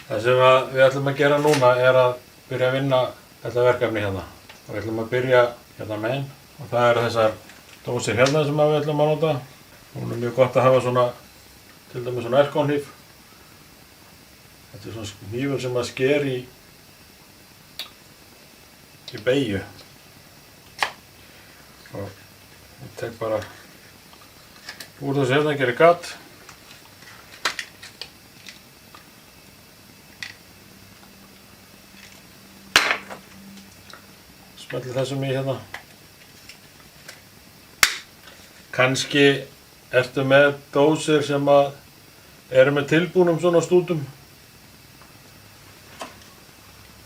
Það sem við ætlum að gera núna er að byrja að vinna þetta verkefni hérna. Og við ætlum að byrja hérna megin og það eru þessar dósir hérna sem við ætlum að nota. Hún er mjög gott að hafa svona, til dæmis svona erkonhníf. Þetta er svona hnífur sem að sker í beygju. Og ég tek bara úr þessu hérna, gerir gatt. Smelli þessum í hérna. Kannski ertu með dósir sem að eru með tilbúnum svona stútum.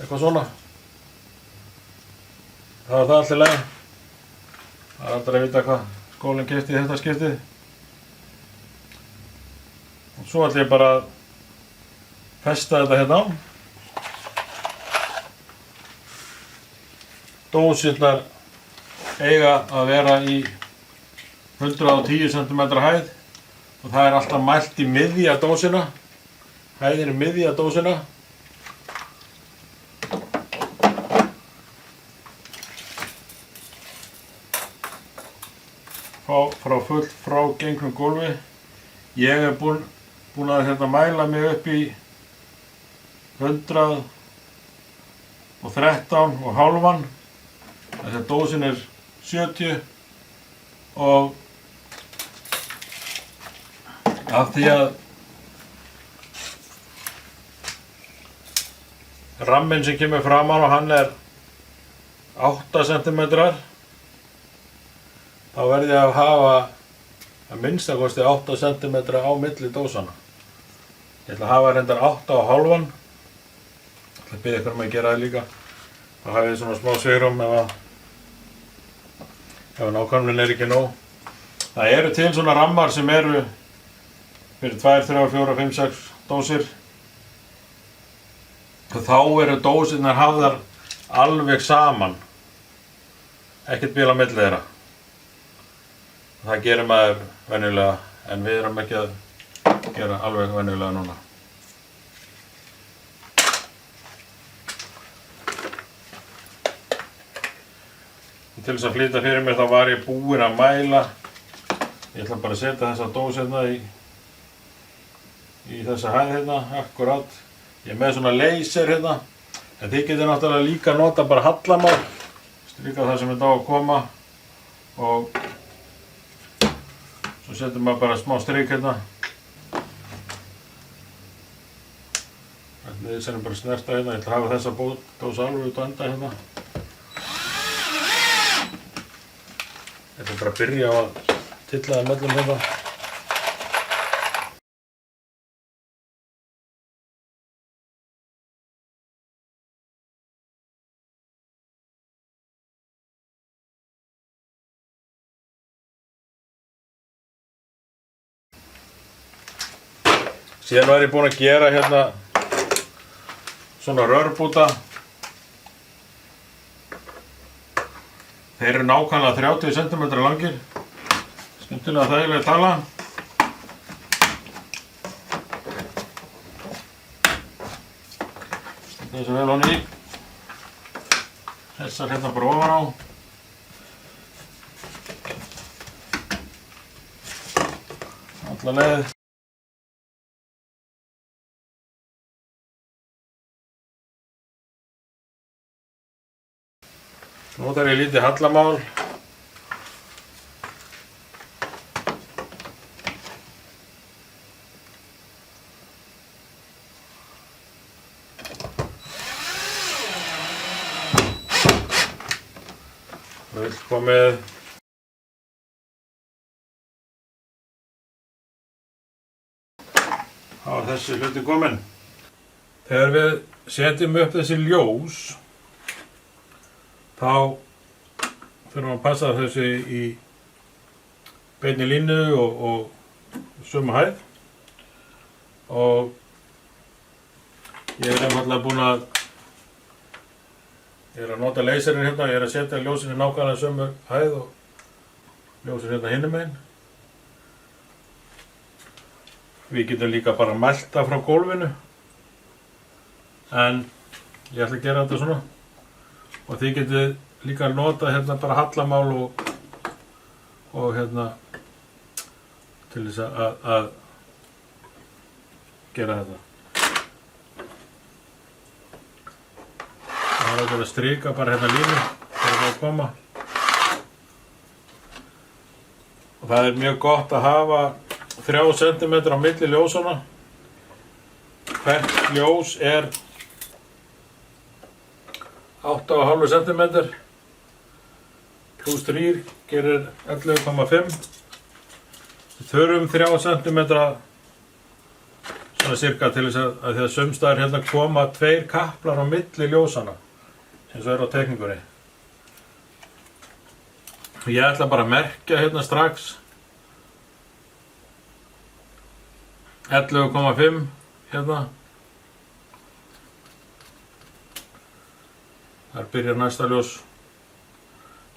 Eitthvað svona. Það var það allt í lagi. Það er aldrei að vita hvað skólinn keypti í þetta skiptið. Og svo ætlum ég bara að festa þetta hérna á. Dósirnar eiga að vera í 110 cm hæð og það er alltaf mælt í miðja dósina. Hæðin er miðja dósina. Frá fullt frá gengnu gólfi. Ég er búinn að mæla mig upp í 113 og hálfan. Þessi dósin er 70 og af því að ramminn sem kemur framan og hann er 8 cm þá verð ég að hafa að minnsta kosti 8 cm á milli dósana. Ég ætla að hafa reyndar 8,5. Ég ætla að biðja ykkur um að gera það líka. Þá hafið þið svona smá svigrúm ef nákvæmnin er ekki nóg. Það eru til svona rammar sem eru fyrir 2, 3, 4, 5, 6 dósir. Og þá eru dósirnar hafðar alveg saman. Ekkert bil á milli þeirra. Það gerir maður venjulega, en við erum ekki að gera alveg venjulega núna. Til þess að flýta fyrir mér þá var ég búinn að mæla. Ég ætla bara að setja þessa dós hérna í þessa hæð hérna, akkurat. Ég er með svona laser hérna. En þið getur náttúrulega líka að nota bara hallamál. Strýka það sem þetta á að koma. Og svo setjum maður bara smá strik hérna. Þetta er bara snerta hérna. Ég ætla að hafa þessa dós alveg út á enda hérna. Ég ætla bara að byrja á að tylla það mellum hérna. Síðan var ég búinn að gera hérna svona rörbúta. Þeir eru nákvæmlega 30 cm langir. Skemmtilega þægileg tala. Stinga þessu vel honni í. Þessar hérna bara ofan á. Alla leið. Nú þarf ég lítið hallamál. Fullkomið. Þá er þessi hluti kominn. Þegar við setjum upp þessi ljós þá þurfum við að passa þessi í beinni línu og sömu hæð. Og ég er einfaldlega búinn að nota laserinn hérna, ég er að setja ljósin í nákvæmlega sömu hæð og ljósin hérna hinum megin. Við getum líka bara mælt það frá gólfinu. En ég ætla að gera þetta svona. Og þið getið líka notað hérna bara hallamál og hérna til þess að gera þetta. Það er að strika bara hérna línu þegar það að koma. Og það er mjög gott að hafa 3 cm á milli ljósana. Hvert ljós er 8,5 cm pluss 3 gerir 11,5. Við þurfum 3 cm svona cirka til þess að því að sumstaðar hérna koma 2 kaplar á milli ljósana eins og er á teikningunni. Ég ætla bara að merkja hérna strax 11,5 hérna. Þar byrjar næsta ljós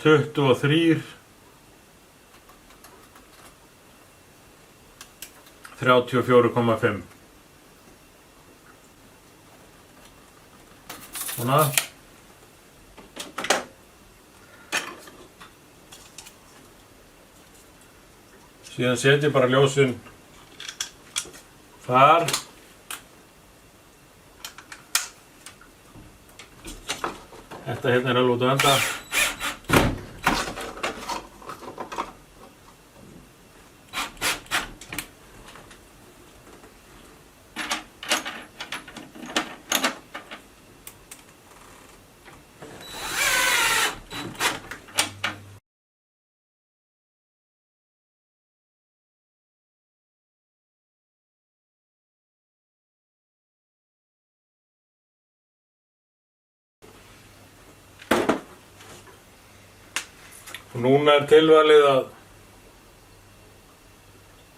23 34,5. Svona. Síðan setjum bara ljósin þar. Þetta hérna er alveg út að enda. Og núna er tilvalið að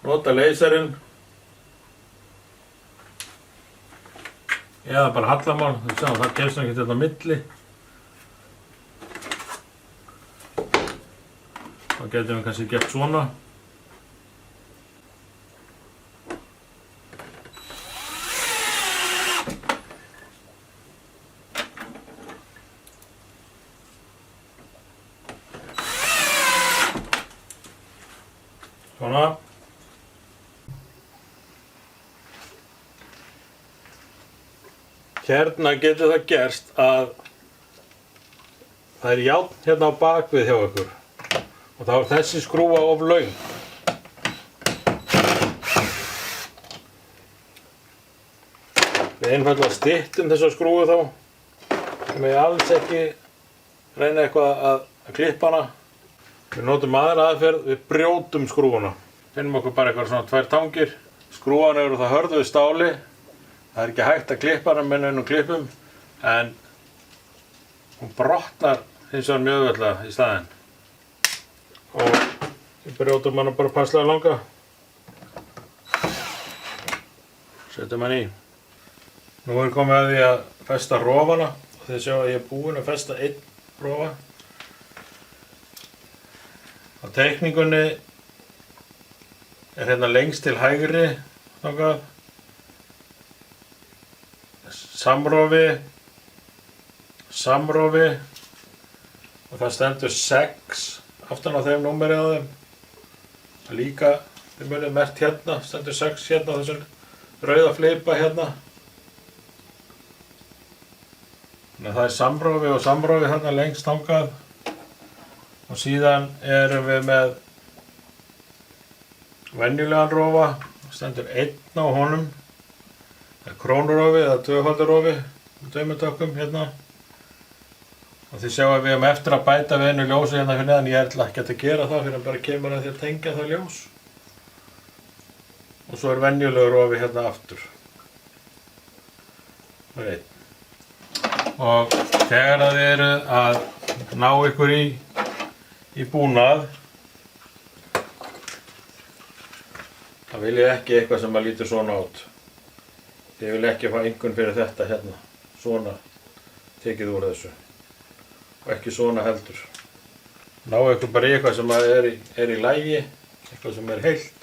nota leyserinn eða bara hallamál, það kemst ekki þetta á milli. Þá getum við kannski gert svona. Svona. Hérna getur það gerst að það er járn hérna á bakvið hjá ykkur og þá er þessi skrúfa of löng. Við einfaldlega styttum þessa skrúfu þá. Við megum alls ekki reyna eitthvað að klippa hana. Við notum aðra aðferð, við brjótum skrúfuna. Finnum okkur bara eitthvað svona 2 tangir. Skrúfan eru það hörð við stáli. Það er ekki hægt að klippa hana með neinum klippum, en hún brotnar hins vegar mjög auðveldlega í staðinn. Og við brjótum hana bara passlega langa. Setjum hana í. Nú er komið að því að festa rofana. Þið sjá að ég er búinn að festa 1 rofa. Á teikningunni er hérna lengst til hægri þangað. Samrofi og það stendur 6 aftan á þeim númerið á þeim. Það líka, þið munið merkt hérna, stendur 6 hérna á þessum rauða flipa hérna. Þannig að það er samrofi og samrofi hérna lengst þangað. Og síðan erum við með venjulegan rofa, stendur 1 á honum. Það er krónurofi eða 2-faldarofi með 2 tökum hérna. Og þið sjáum að við erum eftir að bæta við einu ljósi hérna fyrir neðan. Ég ætla ekki að gera það fyrir að bara kemur að því að tengja það ljós. Og svo er venjulegur rofi hérna aftur. Það er 1. Og þegar að þið eru að ná ykkur í búnað, þá vil ég ekki eitthvað sem að lítur svona át. Ég vil ekki fá einhvern fyrir þetta hérna, svona tekið úr þessu. Og ekki svona heldur. Ná ykkur bara í eitthvað sem er í lagi, eitthvað sem er heilt.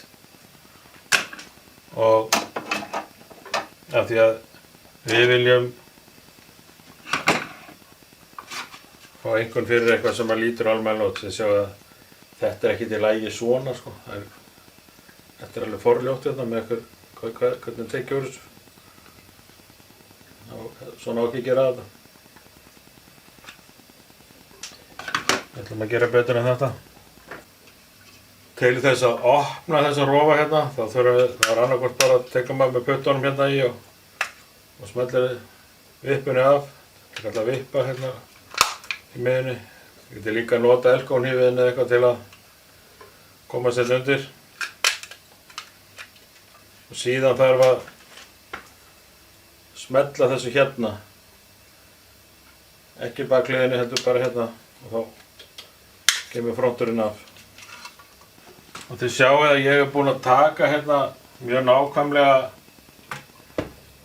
Og af því að við viljum fá einhvern fyrir eitthvað sem að lítur almennilega út. Þið sjáu að þetta er ekki í lagi svona sko. Þetta er alveg forljótt hérna með hvernig tekið úr þessu. Svona á ekki að gera þetta. Við ætlum að gera betur en þetta. Til þess að opna þessa rofa hérna, þá þurfum við, það er annarkvort bara að teka maður með puttunum hérna í og smellir vippunni af. Það er alltaf að vippa hérna í miðunni. Við getum líka að nota elkónhnífinn eða eitthvað til að koma sér undir. Og síðan þarf að smella þessu hérna. Ekki bakliðinni, heldur bara hérna og þá kemur fronturinn af. Og þið sjáu að ég hef búinn að taka hérna mjög nákvæmlega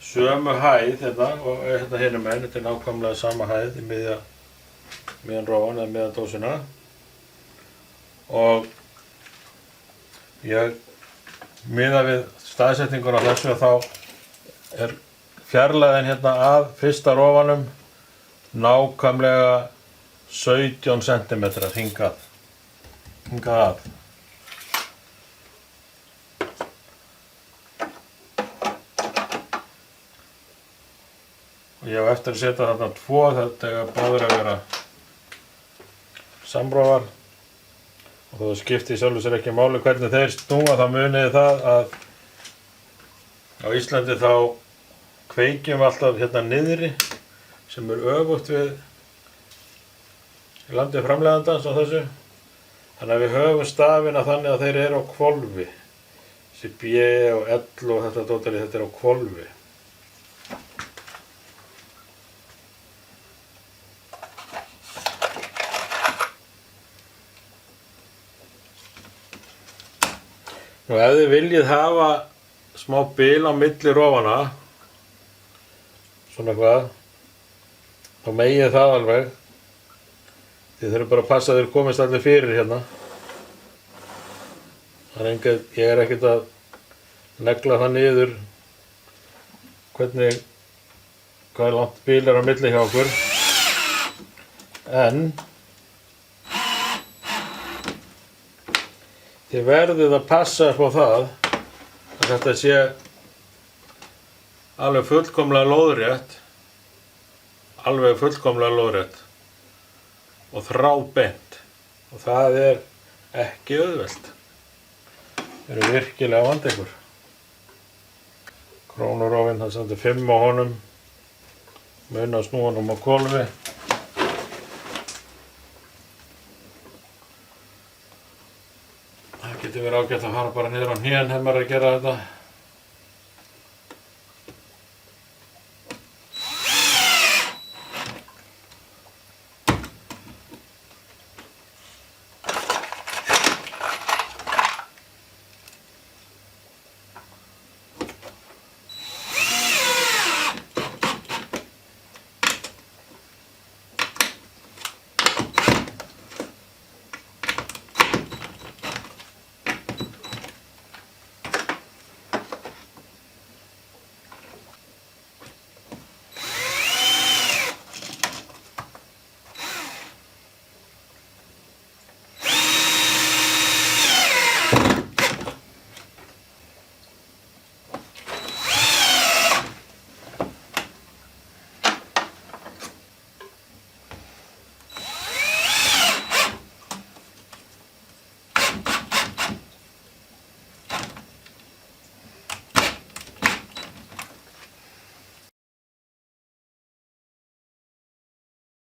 sömu hæð hérna og hérna hinum megin. Þetta er nákvæmlega sama hæð í miðjan rófan eða miðjan dósina. Og ég miða við staðsetninguna á þessu og þá er fjarlægðin hérna að fyrsta rófanum nákvæmlega 17 cm hingað að. Ég hef eftir að setja þarna 2, þetta eiga báðir að vera samrófar og þó skiptir í sjálfu sér ekki máli hvernig þeir snúa, þá muniði það að á Íslandi þá kveikjum við alltaf hérna niðri sem er öfugt við landið framleiðandans á þessu. Þannig að við höfum stafina þannig að þeir eru á hvolfi. Þessi B og L og þetta dótarið, þetta er á hvolfi. Og ef þið viljið hafa smá bil á milli rófana, svona hvað, þá megið það alveg. Þið þurfum bara að passa að þeir komist allir fyrir hérna. Ég er ekkert að negla það niður hvað langt bil er á milli hjá okkur. En þið verðið að passa upp á það að þetta sé alveg fullkomlega lóðrétt og þráðbeint og það er ekki auðvelt. Þeir eru virkilega að vanda ykkur. Krónurófinn, það stendur 5 á honum, muna að snúa honum á hvolfi. Það getur verið ágætt að fara bara niður á hnén ef maður er að gera þetta.